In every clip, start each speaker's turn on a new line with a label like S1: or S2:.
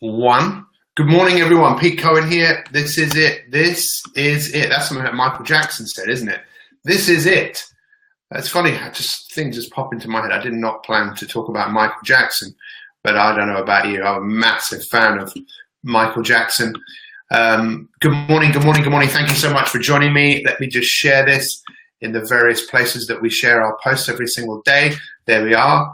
S1: One. Good morning, everyone. Pete Cohen here. This is it. This is it. That's something that Michael Jackson said, isn't it? This is it. It's funny how things just pop into my head. I did not plan to talk about Michael Jackson, but I don't know about you. I'm a massive fan of Michael Jackson. Good morning, good morning, good morning. Thank you so much for joining me. Let me just share this in the various places that we share our posts every single day. There we are.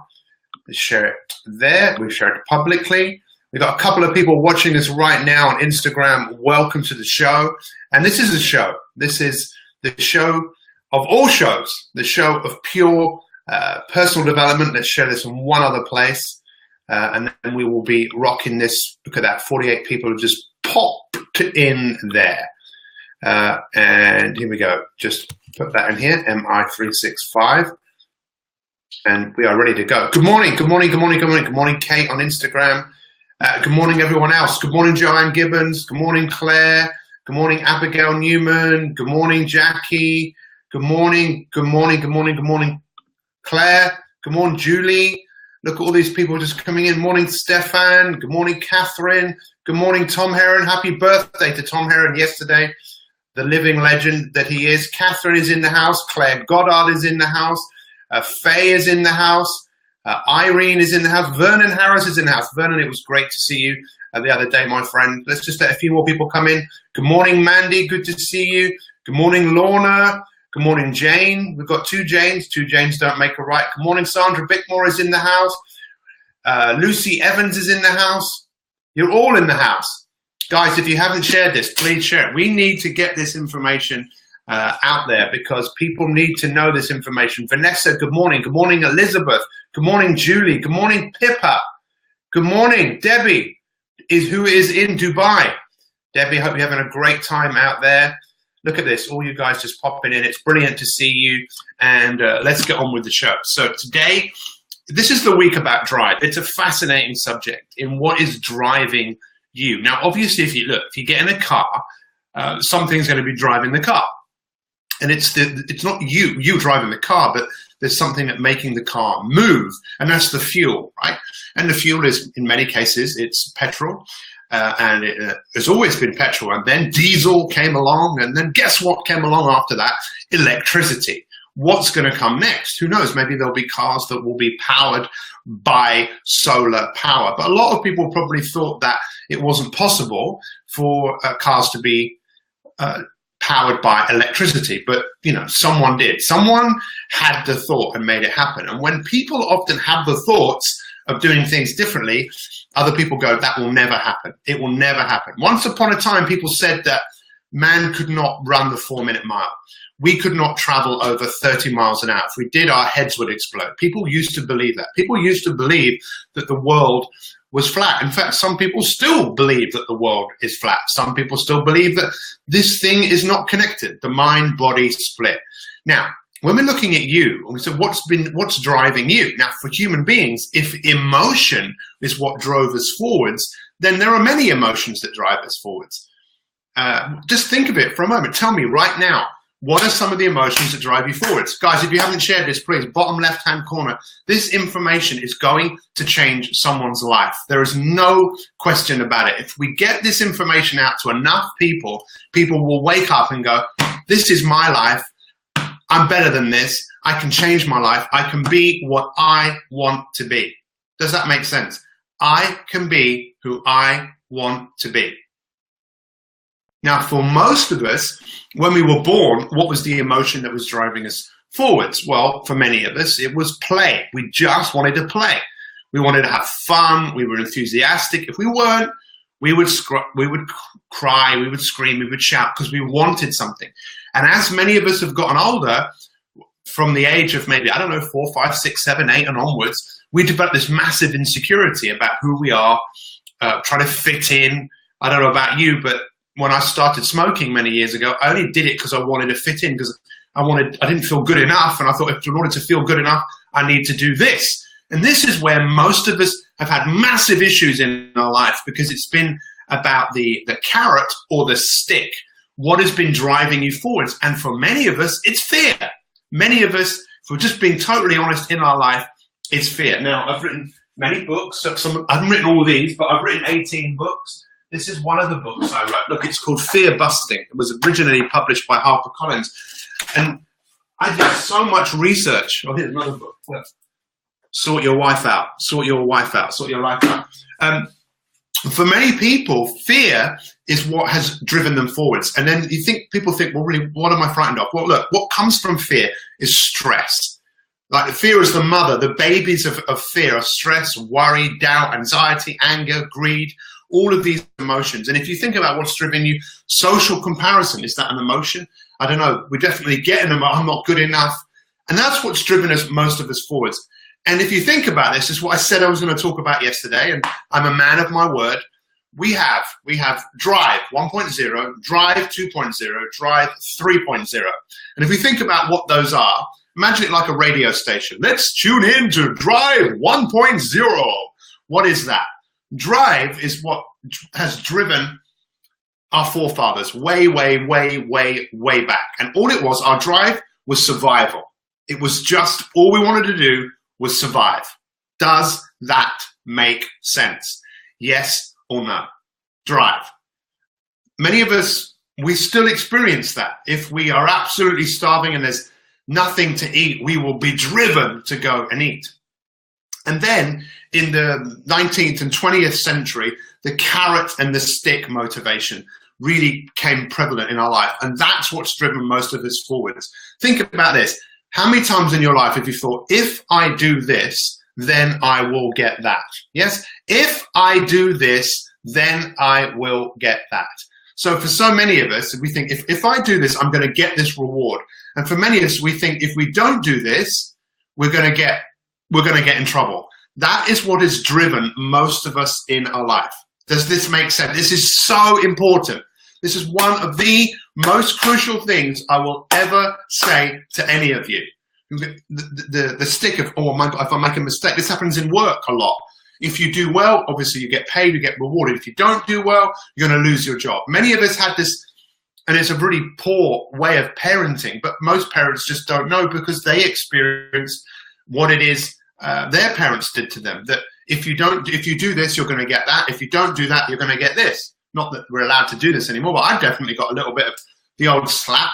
S1: Let's share it there. We share it publicly. We've got a couple of people watching this right now on Instagram. Welcome to the show. And this is the show. This is the show of all shows, the show of pure personal development. Let's share this in one other place. And then we will be rocking this. Look at that, 48 people have just popped in there. And here we go. Just put that in here, MI365. And we are ready to go. Good morning, good morning, good morning, good morning. Good morning, Kate on Instagram. Good morning, everyone else. Good morning, Joanne Gibbons. Good morning, Claire. Good morning, Abigail Newman. Good morning, Jackie. Good morning, good morning, good morning, good morning, Claire. Good morning, Julie. Look at all these people just coming in. Morning, Stefan. Good morning, Catherine. Good morning, Tom Heron. Happy birthday to Tom Heron yesterday, the living legend that he is. Catherine is in the house. Claire Goddard is in the house. Faye is in the house. Irene is in the house. Vernon Harris is in the house. Vernon, it was great to see you the other day, my friend. Let's just let a few more people come in. Good morning, Mandy. Good to see you. Good morning, Lorna. Good morning, Jane. We've got two Janes. Two Janes don't make a right. Good morning, Sandra Bickmore is in the house. Lucy Evans is in the house. You're all in the house. Guys, if you haven't shared this, please share it. We need to get this information out there because people need to know this information. Vanessa, good morning. Good morning, Elizabeth. Good morning, Julie. Good morning, Pippa. Good morning, Debbie, who is in Dubai. Debbie, hope you're having a great time out there. Look at this, all you guys just popping in. It's brilliant to see you, and let's get on with the show. So today, this is the week about drive. It's a fascinating subject in what is driving you. Now, obviously, if you get in a car, something's going to be driving the car. And it's not you driving the car, but there's something that making the car move, and that's the fuel, right? And the fuel is, in many cases, it's petrol, and it has always been petrol. And then diesel came along, and then guess what came along after that? Electricity. What's going to come next? Who knows? Maybe there'll be cars that will be powered by solar power. But a lot of people probably thought that it wasn't possible for cars to be powered by electricity, but someone did. Someone had the thought and made it happen. And when people often have the thoughts of doing things differently, other people go, that will never happen. It will never happen. Once upon a time, people said that man could not run the 4-minute mile. We could not travel over 30 miles an hour. If we did, our heads would explode. People used to believe that. People used to believe that the world was flat. In fact, some people still believe that the world is flat. Some people still believe that this thing is not connected, the mind-body split. Now, when we're looking at you, we said, what's driving you? Now, for human beings, if emotion is what drove us forwards, then there are many emotions that drive us forwards. Just think of it for a moment. Tell me right now, what are some of the emotions that drive you forwards? Guys, if you haven't shared this, please, bottom left-hand corner, this information is going to change someone's life. There is no question about it. If we get this information out to enough people, people will wake up and go, this is my life. I'm better than this. I can change my life. I can be what I want to be. Does that make sense? I can be who I want to be. Now, for most of us, when we were born, what was the emotion that was driving us forwards? Well, for many of us, it was play. We just wanted to play. We wanted to have fun. We were enthusiastic. If we weren't, we would cry, we would scream, we would shout because we wanted something. And as many of us have gotten older, from the age of maybe, 4, 5, 6, 7, 8 and onwards, we develop this massive insecurity about who we are, trying to fit in. I don't know about you, but when I started smoking many years ago, I only did it because I wanted to fit in, because I didn't feel good enough. And I thought, if in order to feel good enough, I need to do this. And this is where most of us have had massive issues in our life, because it's been about the carrot or the stick. What has been driving you forwards? And for many of us, it's fear. Many of us, if we're just being totally honest in our life, it's fear. Now, I've written many books. So I haven't written all these, but I've written 18 books. This is one of the books I wrote. Look, it's called Fear Busting. It was originally published by HarperCollins. And I did so much research. Oh, here's another book. Look. Sort your wife out. Sort your wife out. Sort your life out. For many people, fear is what has driven them forwards. And then people think, well, really, what am I frightened of? Well, look, what comes from fear is stress. Like fear is the mother, the babies of fear, of stress, worry, doubt, anxiety, anger, greed, all of these emotions. And if you think about what's driven you, social comparison, is that an emotion? I don't know. We definitely get in them, I'm not good enough. And that's what's driven us, most of us, forwards. And if you think about this, is what I said I was going to talk about yesterday, and I'm a man of my word. We have Drive 1.0, Drive 2.0, Drive 3.0. And if we think about what those are, imagine it like a radio station. Let's tune in to Drive 1.0. What is that? Drive is what has driven our forefathers way, way, way, way, way back. And all it was, our drive was survival. It was just all we wanted to do was survive. Does that make sense? Yes or no? Drive. Many of us, we still experience that. If we are absolutely starving and there's nothing to eat, we will be driven to go and eat. And then in the 19th and 20th century, the carrot and the stick motivation really became prevalent in our life. And that's what's driven most of us forwards. Think about this. How many times in your life have you thought, if I do this, then I will get that? Yes? If I do this, then I will get that. So for so many of us, we think, if I do this, I'm going to get this reward. And for many of us, we think if we don't do this, we're going to get in trouble. That is what has driven most of us in our life. Does this make sense? This is so important. This is one of the most crucial things I will ever say to any of you. The stick of, oh my God, if I make a mistake, this happens in work a lot. If you do well, obviously you get paid, you get rewarded. If you don't do well, you're going to lose your job. Many of us had this, and it's a really poor way of parenting, but most parents just don't know because they experienced what it is their parents did to them. That if you do this, you're going to get that. If you don't do that, you're going to get this. Not that we're allowed to do this anymore, but I've definitely got a little bit of the old slap.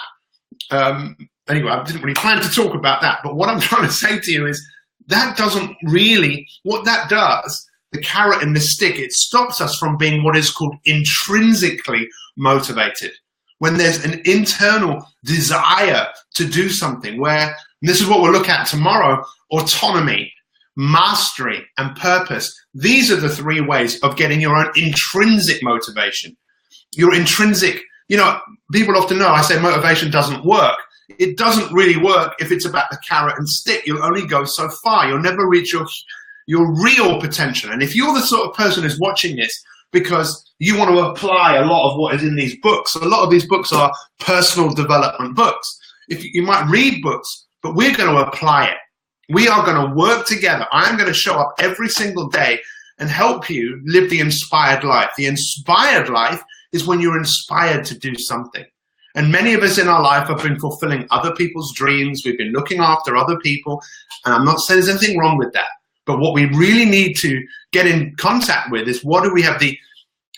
S1: Anyway, I didn't really plan to talk about that. But what I'm trying to say to you is that doesn't really, what that does, the carrot and the stick, it stops us from being what is called intrinsically motivated. When there's an internal desire to do something where, and this is what we'll look at tomorrow, autonomy, mastery, and purpose. These are the three ways of getting your own intrinsic motivation. Your intrinsic, people often know I say motivation doesn't work. It doesn't really work if it's about the carrot and stick. You'll only go so far. You'll never reach your real potential. And if you're the sort of person who's watching this because you want to apply a lot of what is in these books, a lot of these books are personal development books. If you might read books, but we're going to apply it. We are going to work together. I am going to show up every single day and help you live the inspired life. The inspired life is when you're inspired to do something. And many of us in our life have been fulfilling other people's dreams. We've been looking after other people. And I'm not saying there's anything wrong with that. But what we really need to get in contact with is what do we have the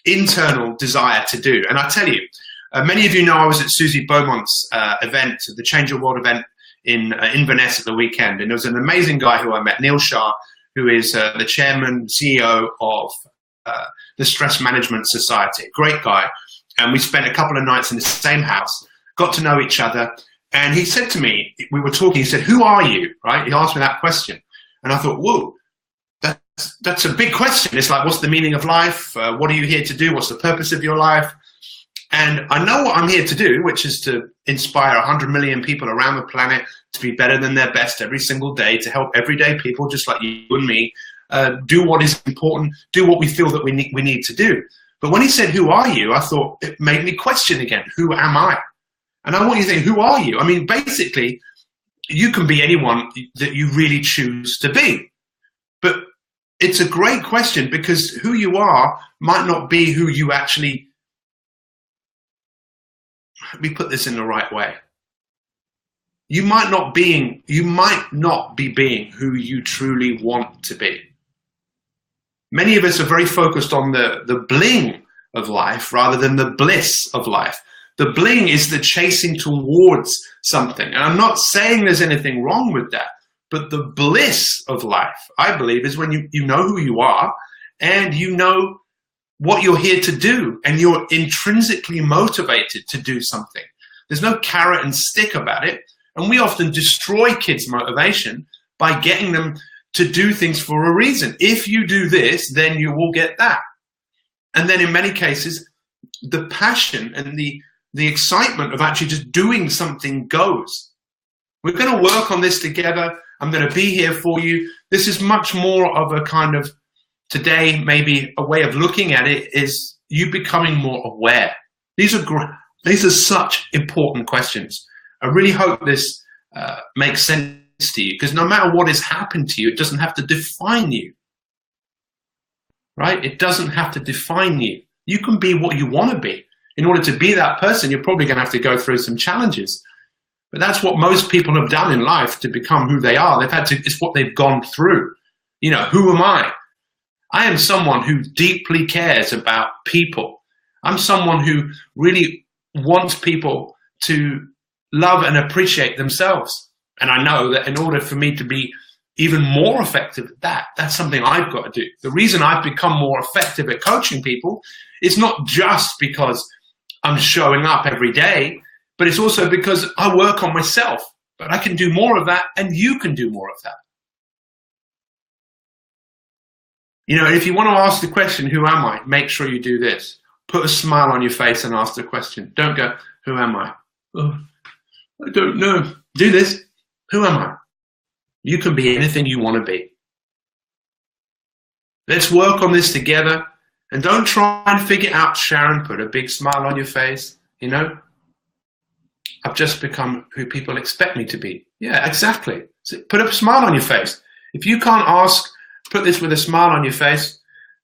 S1: internal desire to do? And I tell you, many of you know I was at Susie Beaumont's event, the Change Your World event in Inverness at the weekend. And there was an amazing guy who I met, Neil Shah, who is the chairman, CEO of the Stress Management Society. Great guy. And we spent a couple of nights in the same house, got to know each other. And he said to me, we were talking, he said, who are you? Right? He asked me that question. And I thought, whoa, that's a big question. It's like, what's the meaning of life? What are you here to do? What's the purpose of your life? And I know what I'm here to do, which is to inspire 100 million people around the planet to be better than their best every single day, to help everyday people just like you and me do what is important, do what we feel that we need to do. But when he said, who are you? I thought it made me question again, who am I? And I want you to think, who are you? I mean, basically, you can be anyone that you really choose to be. But it's a great question because who you are might not be who you actually, let me put this in the right way. You might not be being who you truly want to be. Many of us are very focused on the bling of life rather than the bliss of life. The bling is the chasing towards something. And I'm not saying there's anything wrong with that, but the bliss of life, I believe, is when you know who you are and you know what you're here to do and you're intrinsically motivated to do something. There's no carrot and stick about it. And we often destroy kids' motivation by getting them to do things for a reason. If you do this, then you will get that. And then in many cases, the passion and the excitement of actually just doing something goes. We're going to work on this together. I'm going to be here for you. This is much more of a kind of, today, maybe a way of looking at it is you becoming more aware. These are such important questions. I really hope this makes sense to you, because no matter what has happened to you, it doesn't have to define you, right? It doesn't have to define you. You can be what you want to be. In order to be that person, you're probably going to have to go through some challenges. But that's what most people have done in life to become who they are. They've had to, it's what they've gone through. You know, who am I? I am someone who deeply cares about people. I'm someone who really wants people to love and appreciate themselves. And I know that in order for me to be even more effective at that's something I've got to do. The reason I've become more effective at coaching people is not just because I'm showing up every day, but it's also because I work on myself. But I can do more of that, and you can do more of that. You know, if you want to ask the question, who am I? Make sure you do this. Put a smile on your face and ask the question. Don't go, who am I? Oh, I don't know. Do this. Who am I? You can be anything you want to be. Let's work on this together. And don't try and figure out, Sharon, put a big smile on your face. You know, I've just become who people expect me to be. Yeah, exactly. So put a smile on your face. If you can't ask, put this with a smile on your face,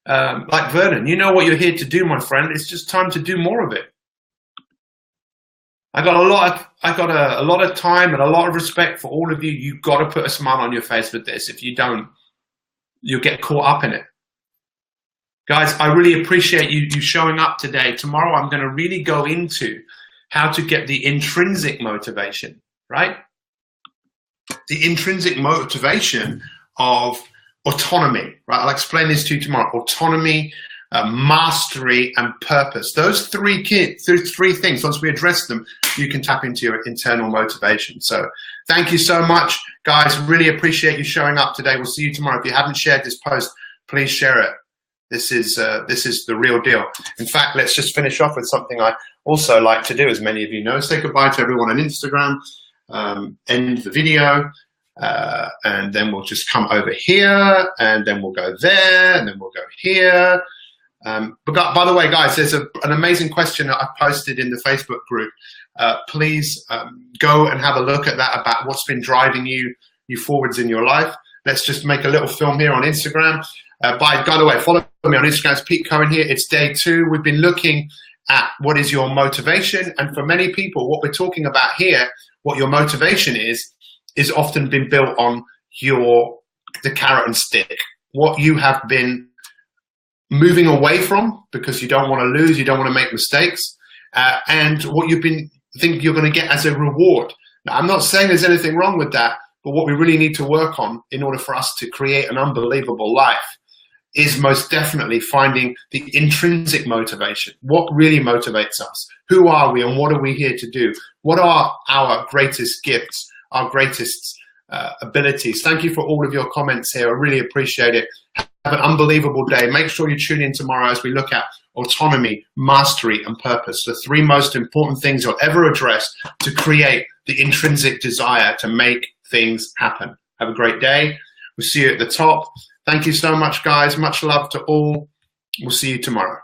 S1: like Vernon, you know what you're here to do, my friend. It's just time to do more of it. I got a lot of time and a lot of respect for all of you. You've got to put a smile on your face with this. If you don't, you'll get caught up in it. Guys, I really appreciate you showing up today. Tomorrow, I'm going to really go into how to get the intrinsic motivation, right? The intrinsic motivation of autonomy, right? I'll explain this to you tomorrow. Autonomy, mastery, and purpose. Those three things, once we address them, you can tap into your internal motivation. So thank you so much, guys. Really appreciate you showing up today. We'll see you tomorrow. If you haven't shared this post, please share it. This is the real deal. In fact, let's just finish off with something I also like to do, as many of you know. Say goodbye to everyone on Instagram, end the video, and then we'll just come over here, and then we'll go there, and then we'll go here. But by the way, guys, there's an amazing question that I've posted in the Facebook group. Please go and have a look at that, about what's been driving you forwards in your life. Let's just make a little film here on Instagram. By the way, follow me on Instagram. It's Pete Cohen here. It's day 2. We've been looking at what is your motivation. And for many people, what we're talking about here, what your motivation is often been built on the carrot and stick. What you have been moving away from because you don't want to lose, you don't want to make mistakes, and what you've been think you're going to get as a reward. Now, I'm not saying there's anything wrong with that, but what we really need to work on in order for us to create an unbelievable life is most definitely finding the intrinsic motivation. What really motivates us? Who are we and what are we here to do? What are our greatest gifts, our greatest abilities? Thank you for all of your comments here. I really appreciate it. Have an unbelievable day. Make sure you tune in tomorrow as we look at autonomy, mastery, and purpose. The 3 most important things you'll ever address to create the intrinsic desire to make things happen. Have a great day. We'll see you at the top. Thank you so much, guys. Much love to all. We'll see you tomorrow.